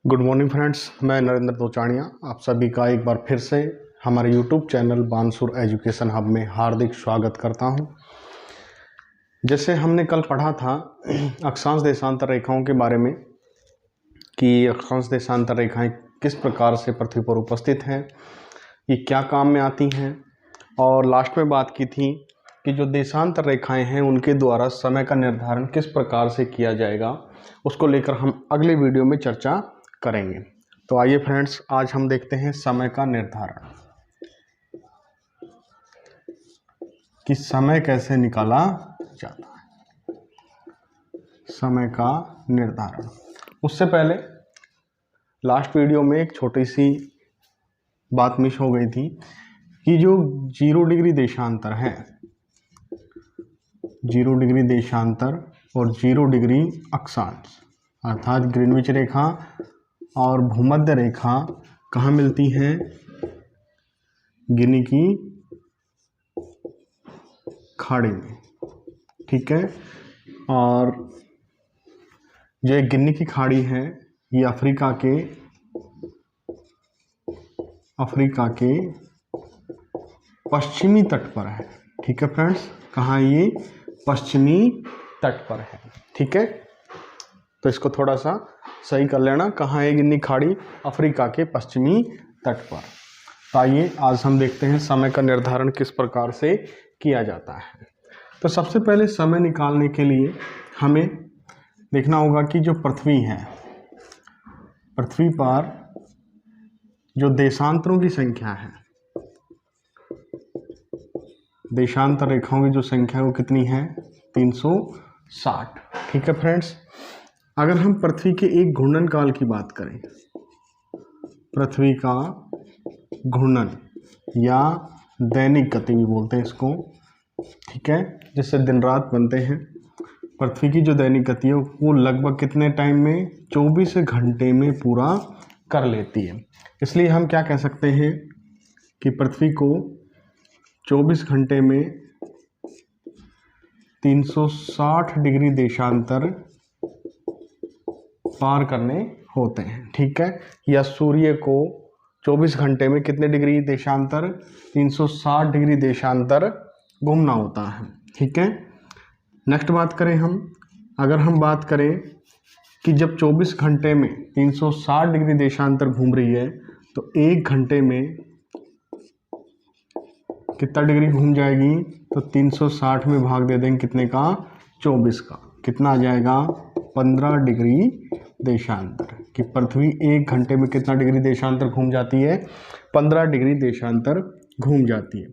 Good morning friends, मैं नरेंद्र दोचाणिया आप सभी का एक बार फिर से हमारे YouTube channel Bansur education hub में हार्दिक स्वागत करता हूं। जैसे हमने कल पढ़ा था अक्षांश देशांतर रेखाओं के बारे में कि अक्षांश देशांतर रेखाएं किस प्रकार से पृथ्वी पर उपस्थित हैं, ये क्या काम में आती हैं, और लास्ट में बात की थी कि जो देशांतर रेखाएं हैं उनके द्वारा समय का निर्धारण किस प्रकार से किया जाएगा, उसको लेकर हम अगले वीडियो में चर्चा करेंगे। तो आइए फ्रेंड्स, आज हम देखते हैं समय का निर्धारण कि समय कैसे निकाला जाता है। समय का निर्धारण, उससे पहले लास्ट वीडियो में एक छोटी सी बात मिस हो गई थी कि जो 0 डिग्री देशांतर है, 0 डिग्री देशांतर और 0 डिग्री अक्षांश अर्थात ग्रीनविच रेखा और भूमध्य रेखा कहाँ मिलती हैं? गिनी की खाड़ी में, ठीक है। और जो गिनी की खाड़ी है ये अफ्रीका के पश्चिमी तट पर है, ठीक है फ्रेंड्स। कहाँ? ये पश्चिमी तट पर है, ठीक है। तो इसको थोड़ा सा सही कर लेना, कहाँ है गिनी खाड़ी? अफ्रीका के पश्चिमी तट पर। तो आइए आज हम देखते हैं समय का निर्धारण किस प्रकार से किया जाता है। तो सबसे पहले समय निकालने के लिए हमें देखना होगा कि जो पृथ्वी है, पृथ्वी पर जो देशांतरों की संख्या है, देशांतर रेखाओं की जो संख्या है वो कितनी है? 360, ठीक है फ्रेंड्स। अगर हम पृथ्वी के एक घूर्णन काल की बात करें, पृथ्वी का घूर्णन या दैनिक गति भी बोलते हैं इसको, ठीक है, जिससे दिन रात बनते हैं। पृथ्वी की जो दैनिक गति है वो लगभग कितने टाइम में? 24 घंटे में पूरा कर लेती है। इसलिए हम क्या कह सकते हैं कि पृथ्वी को 24 घंटे में 360 डिग्री देशांतर पार करने होते हैं, ठीक है। या सूर्य को 24 घंटे में कितने डिग्री देशांतर? 360 डिग्री देशांतर घूमना होता है, ठीक है। नेक्स्ट बात करें हम, अगर हम बात करें कि जब 24 घंटे में 360 डिग्री देशांतर घूम रही है तो 1 घंटे में कितना डिग्री घूम जाएगी? तो 360 में भाग दे देंगे कितने का? 24 का। कितना आ जाएगा? 15 डिग्री देशांतर। कि पृथ्वी 1 घंटे में कितना डिग्री देशांतर घूम जाती है? 15 डिग्री देशांतर घूम जाती है।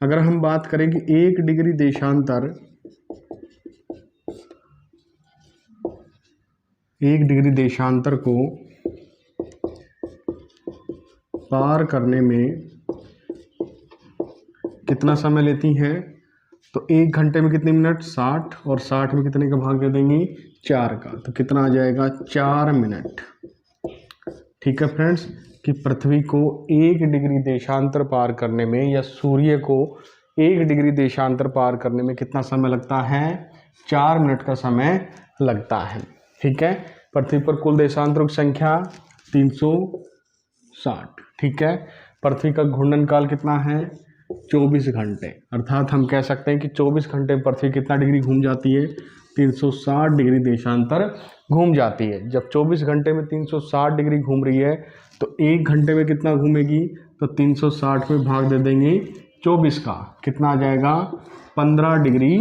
अगर हम बात करें कि 1 डिग्री देशांतर, 1 डिग्री देशांतर को पार करने में कितना समय लेती है? तो 1 घंटे में कितने मिनट? 60, और 60 में कितने का भाग दे देंगे? 4 का। तो कितना आ जाएगा? 4 मिनट, ठीक है फ्रेंड्स। कि पृथ्वी को 1 डिग्री देशांतर पार करने में या सूर्य को 1 डिग्री देशांतर पार करने में कितना समय लगता है? 4 मिनट का समय लगता है, ठीक है। पृथ्वी पर कुल देशांतरों की संख्या 360, ठीक है। पृथ्वी का घूर्णन काल कितना है? 24 घंटे। अर्थात हम कह सकते हैं कि 24 घंटे में पृथ्वी कितना डिग्री घूम जाती है? 360 डिग्री देशांतर घूम जाती है। जब 24 घंटे में 360 डिग्री घूम रही है तो 1 घंटे में कितना घूमेगी? तो 360 में भाग दे देंगे 24 का। कितना आ जाएगा? 15 डिग्री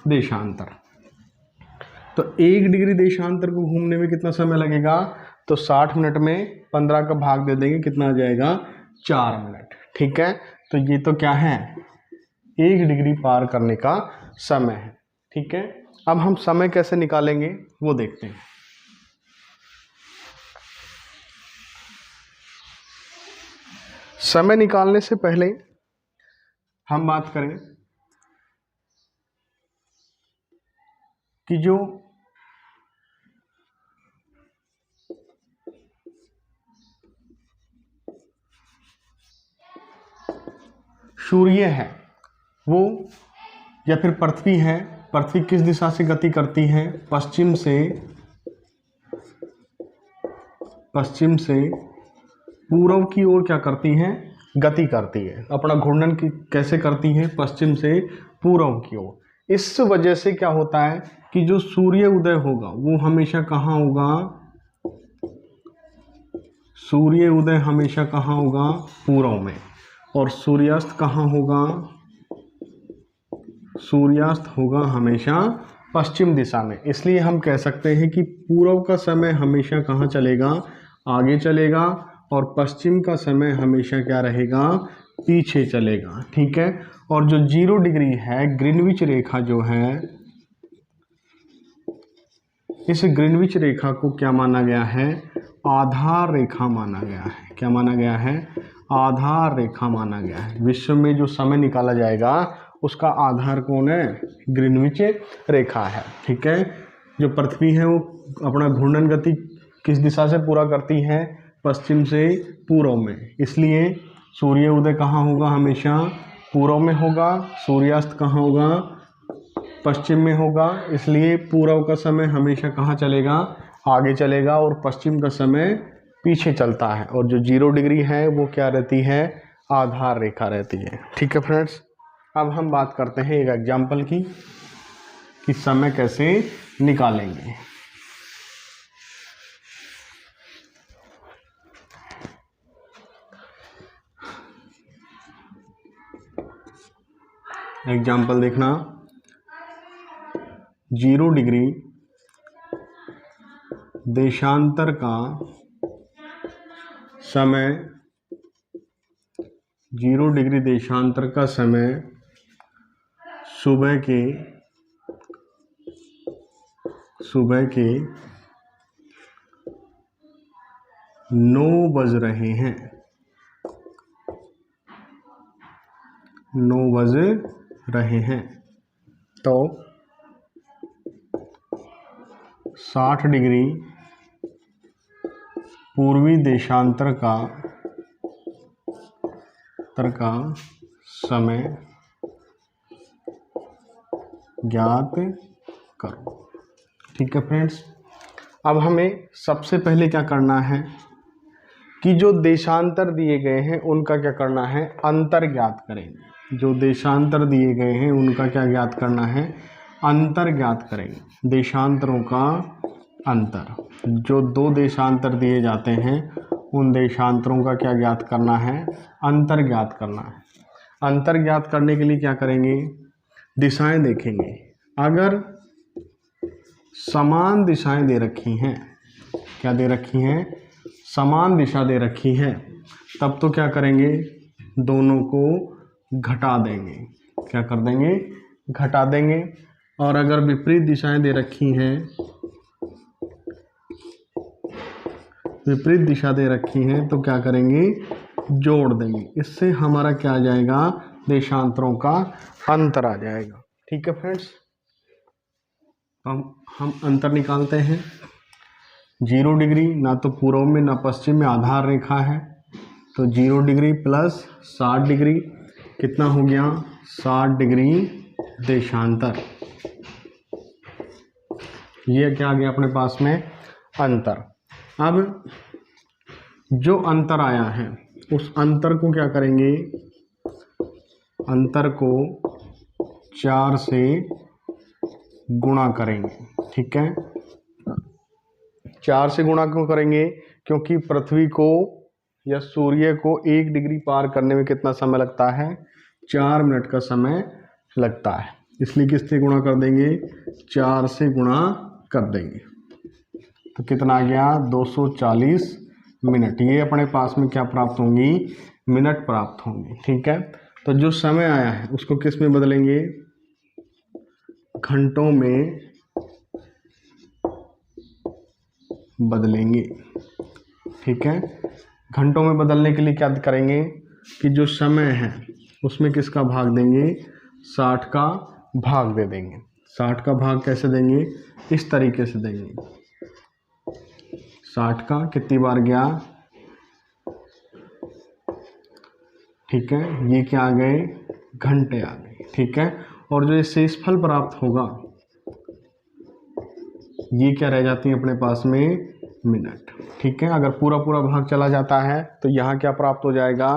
देशांतर। तो 1 डिग्री देशांतर को घूमने में कितना समय लगेगा? तो 60 मिनट में 15 का भाग दे देंगे, कितना आ जाएगा? 4 मिनट, ठीक है। तो ये तो क्या है? 1 डिग्री पार करने का समय है, ठीक है। अब हम समय कैसे निकालेंगे वो देखते हैं। समय निकालने से पहले हम बात करें कि जो सूर्य है वो या फिर पृथ्वी है, पृथ्वी किस दिशा से गति करती है? पश्चिम से पश्चिम से पूर्व की ओर क्या करती हैं, गति करती है। अपना घूर्णन की कैसे करती है, पश्चिम से पूर्व की ओर। इस वजह से क्या होता है कि जो सूर्य उदय होगा वो हमेशा कहाँ होगा, सूर्य उदय हमेशा कहाँ होगा, पूर्व में, और सूर्यास्त कहाँ होगा, सूर्यास्त होगा हमेशा पश्चिम दिशा में। इसलिए हम कह सकते हैं कि पूर्व का समय हमेशा कहाँ चलेगा, आगे चलेगा, और पश्चिम का समय हमेशा क्या रहेगा, पीछे चलेगा। ठीक है। और जो 0 डिग्री है, ग्रीनविच रेखा जो है, इस ग्रीनविच रेखा को क्या माना गया है, आधार रेखा माना गया है। क्या माना गया है, आधार रेखा माना गया है। विश्व में जो समय निकाला जाएगा उसका आधार कौन है, ग्रीनविच रेखा है। ठीक है। जो पृथ्वी है वो अपना घूर्णन गति किस दिशा से पूरा करती है, पश्चिम से पूर्व में। इसलिए सूर्य उदय कहाँ होगा, हमेशा पूर्व में होगा, सूर्यास्त कहाँ होगा, पश्चिम में होगा। इसलिए पूर्व का समय हमेशा कहाँ चलेगा, आगे चलेगा, और पश्चिम का समय पीछे चलता है। और जो 0 डिग्री है वो क्या रहती है, आधार रेखा रहती है। ठीक है फ्रेंड्स। अब हम बात करते हैं एक एग्जाम्पल की कि समय कैसे निकालेंगे। एग्जाम्पल देखना, 0 डिग्री देशांतर का समय, 0 डिग्री देशांतर का समय सुबह के 9 बज रहे हैं, 9 बज रहे हैं। तो 60 डिग्री पूर्वी देशांतर का समय ज्ञात करो। ठीक है फ्रेंड्स। अब हमें सबसे पहले क्या करना है कि जो देशांतर दिए गए हैं उनका क्या करना है, अंतर ज्ञात करेंगे। जो देशांतर दिए गए हैं उनका क्या ज्ञात करना है, अंतर ज्ञात करेंगे। देशांतरों का अंतर, जो 2 देशांतर दिए जाते हैं उन देशांतरों का क्या ज्ञात करना है, अंतर ज्ञात करना है। अंतर ज्ञात करने के लिए क्या करेंगे, दिशाएं देखेंगे। अगर समान दिशाएं दे रखी हैं, क्या दे रखी हैं, समान दिशा दे रखी है, तब तो क्या करेंगे, दोनों को घटा देंगे। क्या कर देंगे, घटा देंगे। और अगर विपरीत दिशाएं दे रखी हैं, विपरीत दिशा दे रखी हैं, तो क्या करेंगे, जोड़ देंगे। इससे हमारा क्या आ जाएगा, देशांतरों का अंतर आ जाएगा। ठीक है फ्रेंड्स। हम अंतर निकालते हैं। 0 डिग्री ना तो पूर्व में ना पश्चिम में आधार रेखा है, तो 0 डिग्री प्लस 60 डिग्री कितना हो गया, 60 डिग्री देशांतर। ये क्या आ गया अपने पास में, अंतर। अब जो अंतर आया है उस अंतर को क्या करेंगे, अंतर को 4 से गुणा करेंगे। ठीक है। 4 से गुणा क्यों करेंगे, क्योंकि पृथ्वी को या सूर्य को 1 डिग्री पार करने में कितना समय लगता है, 4 मिनट का समय लगता है। इसलिए किससे गुणा कर देंगे, 4 से गुणा कर देंगे। तो कितना आ गया, 240 मिनट। ये अपने पास में क्या प्राप्त होंगी, मिनट प्राप्त होंगी। ठीक है। तो जो समय आया है उसको किस में बदलेंगे, घंटों में बदलेंगे। ठीक है। घंटों में बदलने के लिए क्या करेंगे कि जो समय है उसमें किसका भाग देंगे, 60 का भाग दे देंगे। 60 का भाग कैसे देंगे, इस तरीके से देंगे। 60 का कितनी बार गया, ठीक है, ये क्या आ गए, घंटे आ गए। ठीक है। और जो ये शेषफल प्राप्त होगा ये क्या रह जाती है अपने पास में, मिनट। ठीक है, अगर पूरा पूरा भाग चला जाता है तो यहाँ क्या प्राप्त हो जाएगा,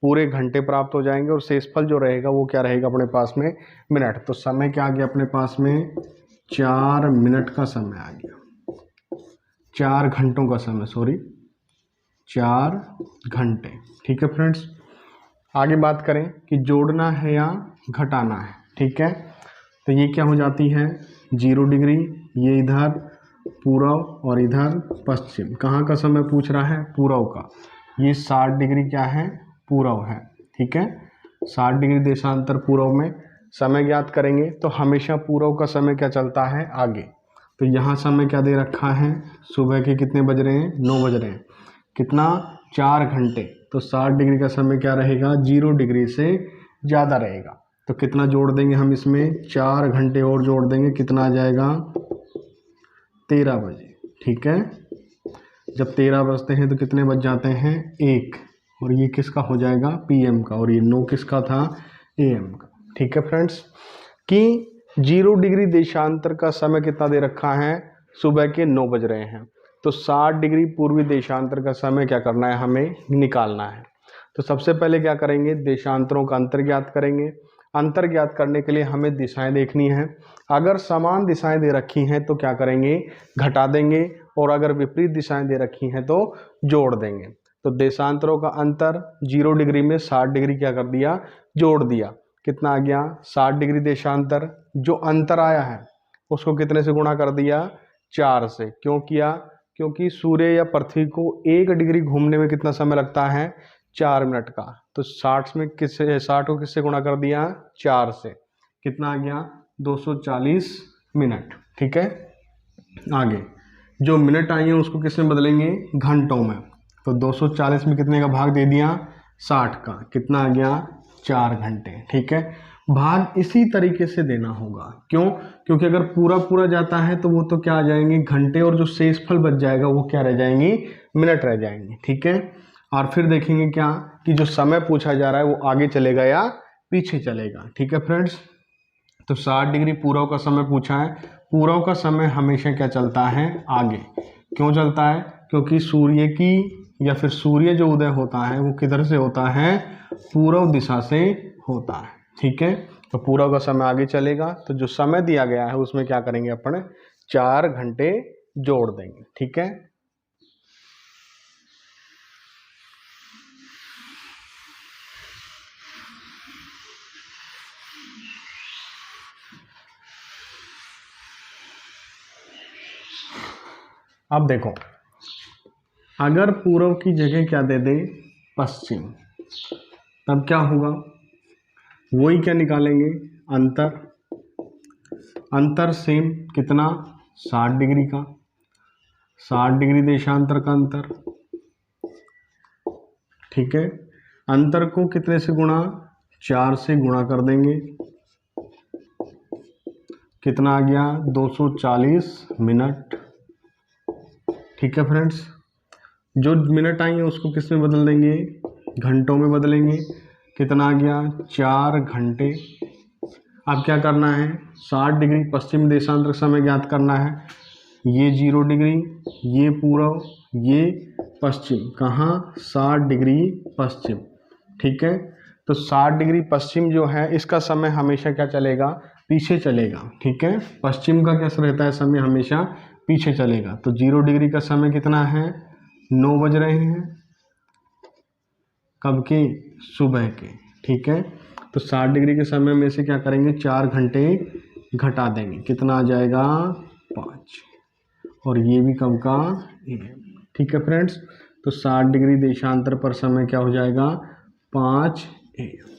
पूरे घंटे प्राप्त हो जाएंगे और शेषफल जो रहेगा वो क्या रहेगा अपने पास में, मिनट। तो समय क्या आ गया अपने पास में, 4 मिनट का समय आ गया, 4 घंटों का समय, सॉरी 4 घंटे। ठीक है फ्रेंड्स, आगे बात करें कि जोड़ना है या घटाना है। ठीक है, तो ये क्या हो जाती है 0 डिग्री, ये इधर पूर्व और इधर पश्चिम। कहाँ का समय पूछ रहा है, पूर्व का। ये 60 डिग्री क्या है, पूर्व है। ठीक है, 60 डिग्री देशांतर पूर्व में समय ज्ञात करेंगे तो हमेशा पूर्व का समय क्या चलता है, आगे। तो यहाँ समय क्या दे रखा है, सुबह के कितने बज रहे हैं, 9 बज रहे हैं, कितना 4 घंटे। तो 60 डिग्री का समय क्या रहेगा, 0 डिग्री से ज़्यादा रहेगा। तो कितना जोड़ देंगे हम इसमें, 4 घंटे और जोड़ देंगे, कितना आ जाएगा 13 बजे। ठीक है, जब 13 बजते हैं तो कितने बज जाते हैं, 1, और ये किसका हो जाएगा, PM का, और ये 9 किसका था, AM का। ठीक है फ्रेंड्स, कि 0 डिग्री देशांतर का समय कितना दे रखा है, सुबह के 9 बज रहे हैं। तो 60 डिग्री पूर्वी देशांतर का समय क्या करना है, हमें निकालना है। तो सबसे पहले क्या करेंगे, देशांतरों का अंतर ज्ञात करेंगे। अंतर ज्ञात करने के लिए हमें दिशाएं देखनी है। अगर समान दिशाएं दे रखी हैं तो क्या करेंगे, घटा देंगे, और अगर विपरीत दिशाएं दे रखी हैं तो जोड़ देंगे। तो देशांतरों का अंतर 0 डिग्री में 60 डिग्री क्या कर दिया, जोड़ दिया। कितना आ गया, 60 डिग्री देशांतर। जो अंतर आया है उसको कितने से गुणा कर दिया, 4 से। क्यों किया, क्योंकि सूर्य या पृथ्वी को 1 डिग्री घूमने में कितना समय लगता है, 4 मिनट का। तो 60 में किससे, 60 को किससे गुणा कर दिया, 4 से। कितना आ गया, 240 मिनट। ठीक है, आगे जो मिनट आई है उसको किस में बदलेंगे, घंटों में। तो 240 में कितने का भाग दे दिया, 60 का, कितना आ गया, 4 घंटे। ठीक है, भाग इसी तरीके से देना होगा। क्यों, क्योंकि अगर पूरा पूरा जाता है तो वो तो क्या आ जाएंगे, घंटे, और जो शेषफल बच जाएगा वो क्या रह जाएंगी, मिनट रह जाएंगे। ठीक है, और फिर देखेंगे क्या कि जो समय पूछा जा रहा है वो आगे चलेगा या पीछे चलेगा। ठीक है फ्रेंड्स, तो 60 डिग्री पूर्व का समय पूछा है। पूर्व का समय हमेशा क्या चलता है, आगे। क्यों चलता है, क्योंकि सूर्य की या फिर सूर्य जो उदय होता है वो किधर से होता है, पूर्व दिशा से होता है। ठीक है, तो पूर्व का समय आगे चलेगा। तो जो समय दिया गया है उसमें क्या करेंगे अपन, 4 घंटे जोड़ देंगे। ठीक है, अब देखो, अगर पूर्व की जगह क्या दे दे, पश्चिम, तब क्या होगा, वही क्या निकालेंगे, अंतर। अंतर सेम कितना, 60 डिग्री का, 60 डिग्री देशांतर का अंतर। ठीक है, अंतर को कितने से गुणा, 4 से गुणा कर देंगे, कितना आ गया, 240 मिनट। ठीक है फ्रेंड्स, जो मिनट आई है उसको किस में बदल देंगे, घंटों में बदलेंगे। कितना आ गया, 4 घंटे। अब क्या करना है, 60 डिग्री पश्चिम देशांतर समय ज्ञात करना है। ये 0 डिग्री, ये पूर्व, ये पश्चिम। कहाँ, 60 डिग्री पश्चिम। ठीक है, तो 60 डिग्री पश्चिम जो है इसका समय हमेशा क्या चलेगा, पीछे चलेगा। ठीक है, पश्चिम का क्या रहता है, समय हमेशा पीछे चलेगा। तो 0 डिग्री का समय कितना है, 9 बज रहे हैं, कब के, सुबह के। ठीक है, तो 60 डिग्री के समय में से क्या करेंगे, 4 घंटे घटा देंगे, कितना आ जाएगा, 5, और ये भी कब का, AM। ठीक है फ्रेंड्स, तो 60 डिग्री देशांतर पर समय क्या हो जाएगा, 5 AM।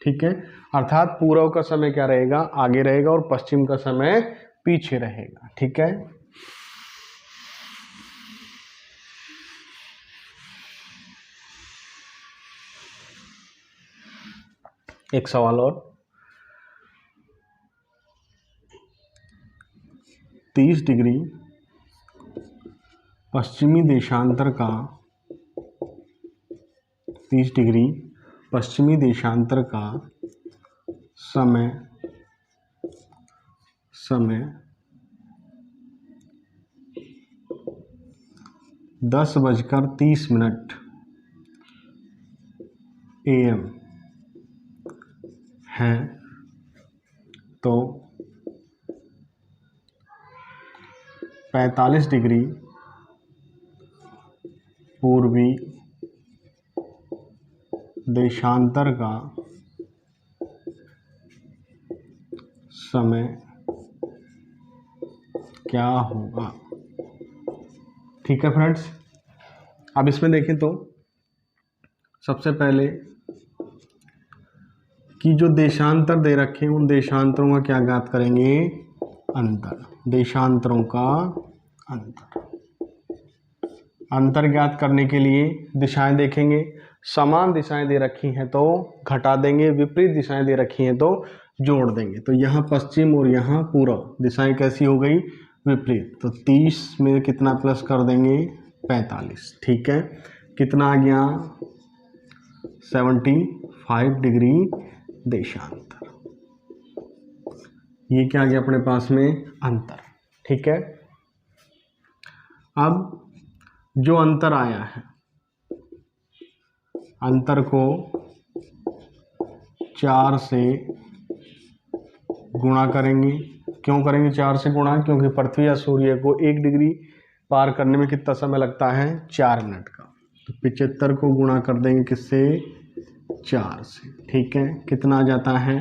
ठीक है, अर्थात पूर्व का समय क्या रहेगा, आगे रहेगा, और पश्चिम का समय पीछे रहेगा। ठीक है, एक सवाल और, 30 डिग्री पश्चिमी देशांतर का, 30 डिग्री पश्चिमी देशांतर का समय 10:30 AM है तो 45 डिग्री पूर्वी देशांतर का समय क्या होगा। ठीक है फ्रेंड्स, अब इसमें देखें तो सबसे पहले कि जो देशांतर दे रखे हैं उन देशांतरों का क्या ज्ञात करेंगे, अंतर, देशांतरों का अंतर ज्ञात करने के लिए दिशाएं देखेंगे। समान दिशाएं दे रखी हैं तो घटा देंगे, विपरीत दिशाएं दे रखी हैं तो जोड़ देंगे। तो यहाँ पश्चिम और यहाँ पूर्व दिशाएं कैसी हो गई, विपरीत। तो 30 में कितना प्लस कर देंगे, 45। ठीक है, कितना आ गया, 75 डिग्री देशांतर। ये क्या आ गया अपने पास में, अंतर। ठीक है, अब जो अंतर आया है, अंतर को 4 से गुणा करेंगे। क्यों करेंगे 4 से गुणा, क्योंकि पृथ्वी या सूर्य को 1 डिग्री पार करने में कितना समय लगता है, 4 मिनट का। तो 75 को गुणा कर देंगे किससे, 4 से। ठीक है, कितना आ जाता है,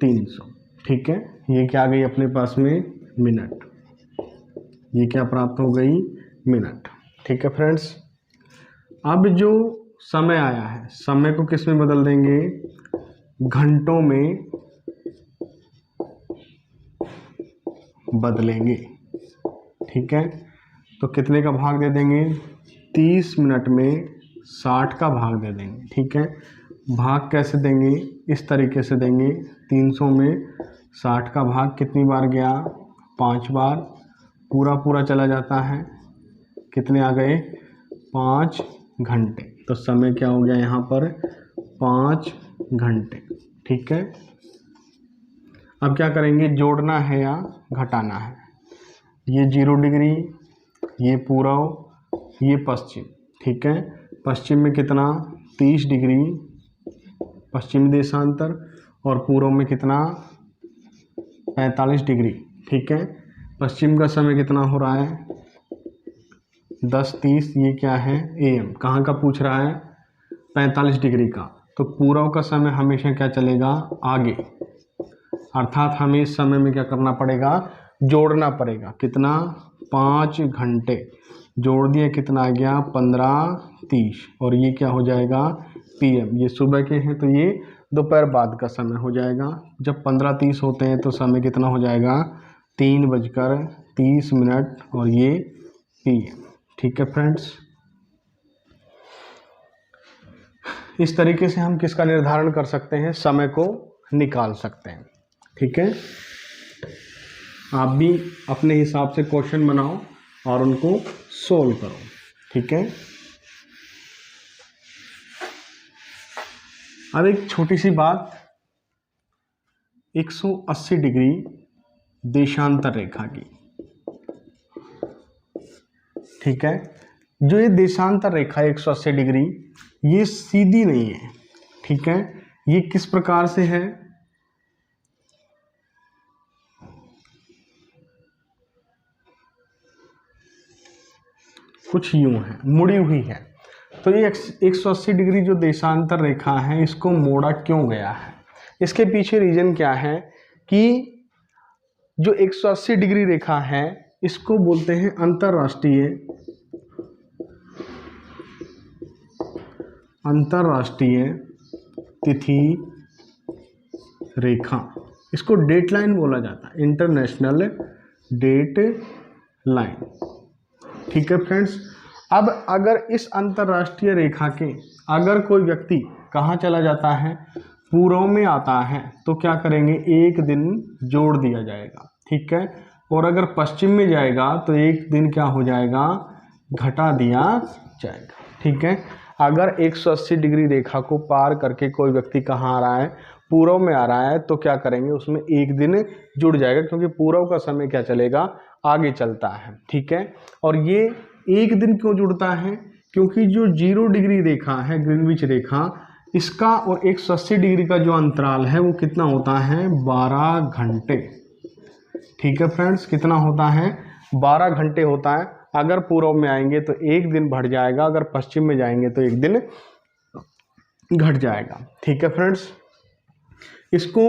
300। ठीक है, ये क्या आ गई अपने पास में, मिनट। ये क्या प्राप्त हो गई, मिनट। ठीक है फ्रेंड्स, अब जो समय आया है, समय को किस में बदल देंगे, घंटों में बदलेंगे। ठीक है, तो कितने का भाग दे देंगे, 30 मिनट में 60 का भाग दे देंगे। ठीक है, भाग कैसे देंगे, इस तरीके से देंगे, 300 में 60 का भाग कितनी बार गया, 5 बार। पूरा पूरा चला जाता है, कितने आ गए, 5 घंटे। तो समय क्या हो गया यहाँ पर, 5 घंटे। ठीक है, अब क्या करेंगे, जोड़ना है या घटाना है। ये 0 डिग्री, ये पूर्व, ये पश्चिम। ठीक है, पश्चिम में कितना, 30 डिग्री पश्चिमी देशांतर, और पूर्व में कितना, 45 डिग्री। ठीक है, पश्चिम का समय कितना हो रहा है, 10:30। ये क्या है, AM। कहाँ का पूछ रहा है, 45 डिग्री का। तो पूर्व का समय हमेशा क्या चलेगा, आगे, अर्थात हमें इस समय में क्या करना पड़ेगा, जोड़ना पड़ेगा। कितना, 5 घंटे। जोड़ दिए, कितना आ गया, 15:30। और ये क्या हो जाएगा, PM। ये सुबह के हैं तो ये दोपहर बाद का समय हो जाएगा। जब 15:30 होते हैं तो समय कितना हो जाएगा, 3:30, और ये PM। ठीक है फ्रेंड्स, इस तरीके से हम किसका निर्धारण कर सकते हैं, समय को निकाल सकते हैं। ठीक है, आप भी अपने हिसाब से क्वेश्चन बनाओ और उनको सोल्व करो। ठीक है, अब एक छोटी सी बात, 180 डिग्री देशांतर रेखा की। ठीक है, जो ये देशांतर रेखा 180 डिग्री, ये सीधी नहीं है। ठीक है, ये किस प्रकार से है, कुछ यूं है, मुड़ी हुई है। तो ये 180 डिग्री जो देशांतर रेखा है, इसको मोड़ा क्यों गया है, इसके पीछे रीजन क्या है कि जो 180 डिग्री रेखा है इसको बोलते हैं अंतरराष्ट्रीय तिथि रेखा। इसको डेट लाइन बोला जाता है, इंटरनेशनल डेट लाइन। ठीक है फ्रेंड्स, अब अगर इस अंतरराष्ट्रीय रेखा के अगर कोई व्यक्ति कहाँ चला जाता है, पूर्व में आता है, तो क्या करेंगे, 1 दिन जोड़ दिया जाएगा। ठीक है, और अगर पश्चिम में जाएगा तो 1 दिन क्या हो जाएगा, घटा दिया जाएगा। ठीक है, अगर 180 डिग्री रेखा को पार करके कोई व्यक्ति कहाँ आ रहा है, पूर्व में आ रहा है तो क्या करेंगे, उसमें एक दिन जुड़ जाएगा, क्योंकि पूर्व का समय क्या चलेगा, आगे चलता है। ठीक है, और ये एक दिन क्यों जुड़ता है, क्योंकि जो 0 डिग्री रेखा है, ग्रीनविच रेखा, इसका और 180 डिग्री का जो अंतराल है वो कितना होता है, 12 घंटे। ठीक है फ्रेंड्स, कितना होता है, 12 घंटे होता है। अगर पूर्व में आएंगे तो एक दिन बढ़ जाएगा, अगर पश्चिम में जाएंगे तो एक दिन घट जाएगा। ठीक है फ्रेंड्स, इसको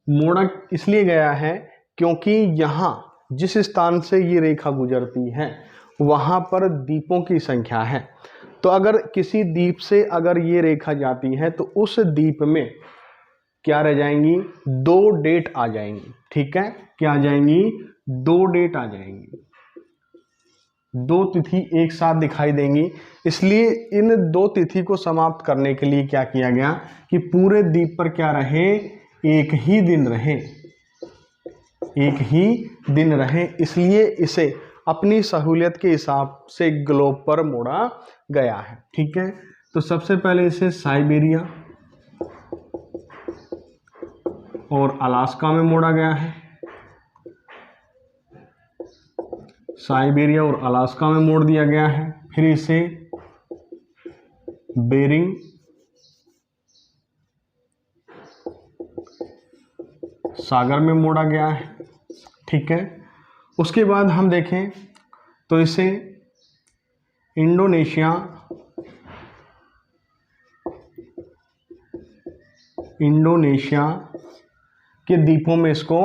मोड़ा इसलिए गया है क्योंकि यहाँ जिस स्थान से ये रेखा गुजरती है वहाँ पर द्वीपों की संख्या है। तो अगर किसी द्वीप से अगर ये रेखा जाती है तो उस द्वीप में क्या रह जाएंगी, 2 डेट आ जाएंगी। ठीक है, क्या आ जाएंगी, 2 डेट आ जाएंगी, 2 तिथि एक साथ दिखाई देंगी। इसलिए इन 2 तिथि को समाप्त करने के लिए क्या किया गया कि पूरे द्वीप पर क्या रहे, एक ही दिन रहे, एक ही दिन रहे। इसलिए इसे अपनी सहूलियत के हिसाब से ग्लोब पर मोड़ा गया है। ठीक है, तो सबसे पहले इसे साइबेरिया और अलास्का में मोड़ा गया है, साइबेरिया और अलास्का में मोड़ दिया गया है। फिर इसे बेरिंग सागर में मोड़ा गया है। ठीक है, उसके बाद हम देखें तो इसे इंडोनेशिया के द्वीपों में इसको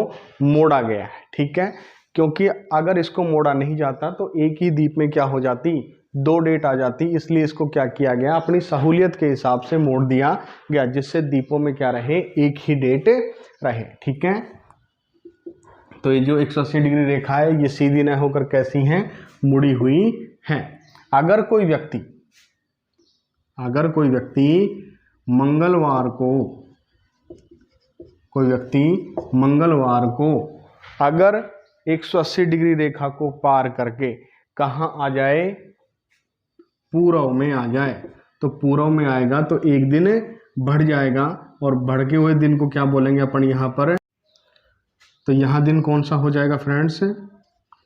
मोड़ा गया है। ठीक है, क्योंकि अगर इसको मोड़ा नहीं जाता तो एक ही द्वीप में क्या हो जाती, 2 डेट आ जाती। इसलिए इसको क्या किया गया, अपनी सहूलियत के हिसाब से मोड़ दिया गया, जिससे द्वीपों में क्या रहे, एक ही डेट रहे। ठीक है, तो ये जो 180 डिग्री रेखा है ये सीधी न होकर कैसी है, मुड़ी हुई है। अगर कोई व्यक्ति मंगलवार को अगर 180 डिग्री रेखा को पार करके कहाँ आ जाए, पूर्व में आ जाए, तो पूर्व में आएगा तो एक दिन बढ़ जाएगा, और बढ़के हुए दिन को क्या बोलेंगे अपन यहाँ पर, तो यहाँ दिन कौन सा हो जाएगा फ्रेंड्स,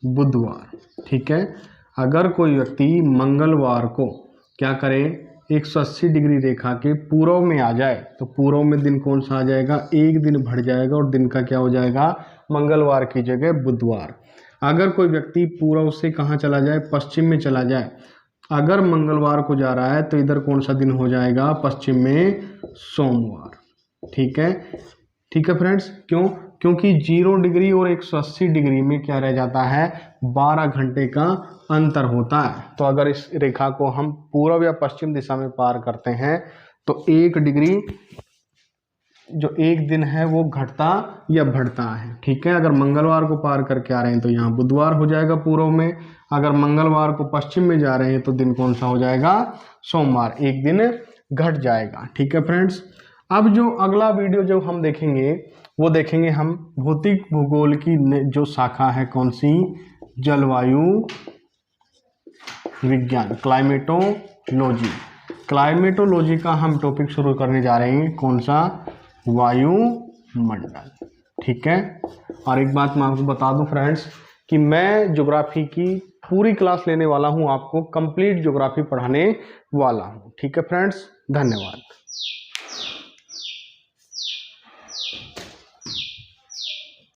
बुधवार। ठीक है, अगर कोई व्यक्ति मंगलवार को क्या करे, 180 डिग्री रेखा के पूर्व में आ जाए तो पूर्व में दिन कौन सा आ जाएगा, एक दिन बढ़ जाएगा और दिन का क्या हो जाएगा, मंगलवार की जगह बुधवार। अगर कोई व्यक्ति पूर्व से कहाँ चला जाए, पश्चिम में चला जाए, अगर मंगलवार को जा रहा है तो इधर कौन सा दिन हो जाएगा, पश्चिम में सोमवार। ठीक है फ्रेंड्स, क्योंकि 0 डिग्री और 180 डिग्री में क्या रह जाता है, 12 घंटे का अंतर होता है। तो अगर इस रेखा को हम पूर्व या पश्चिम दिशा में पार करते हैं तो 1 डिग्री जो एक दिन है वो घटता या बढ़ता है। ठीक है, अगर मंगलवार को पार करके आ रहे हैं तो यहाँ बुधवार हो जाएगा पूर्व में, अगर मंगलवार को पश्चिम में जा रहे हैं तो दिन कौन सा हो जाएगा, सोमवार, एक दिन घट जाएगा। ठीक है फ्रेंड्स, अब जो अगला वीडियो जो हम देखेंगे वो देखेंगे हम भौतिक भूगोल की जो शाखा है, कौन सी, जलवायु विज्ञान, क्लाइमेटोलॉजी का हम टॉपिक शुरू करने जा रहे हैं, कौन सा, वायुमंडल। ठीक है, और एक बात मैं आपको बता दूं फ्रेंड्स कि मैं ज्योग्राफी की पूरी क्लास लेने वाला हूं, आपको कंप्लीट ज्योग्राफी पढ़ाने वाला हूं। ठीक है फ्रेंड्स, धन्यवाद।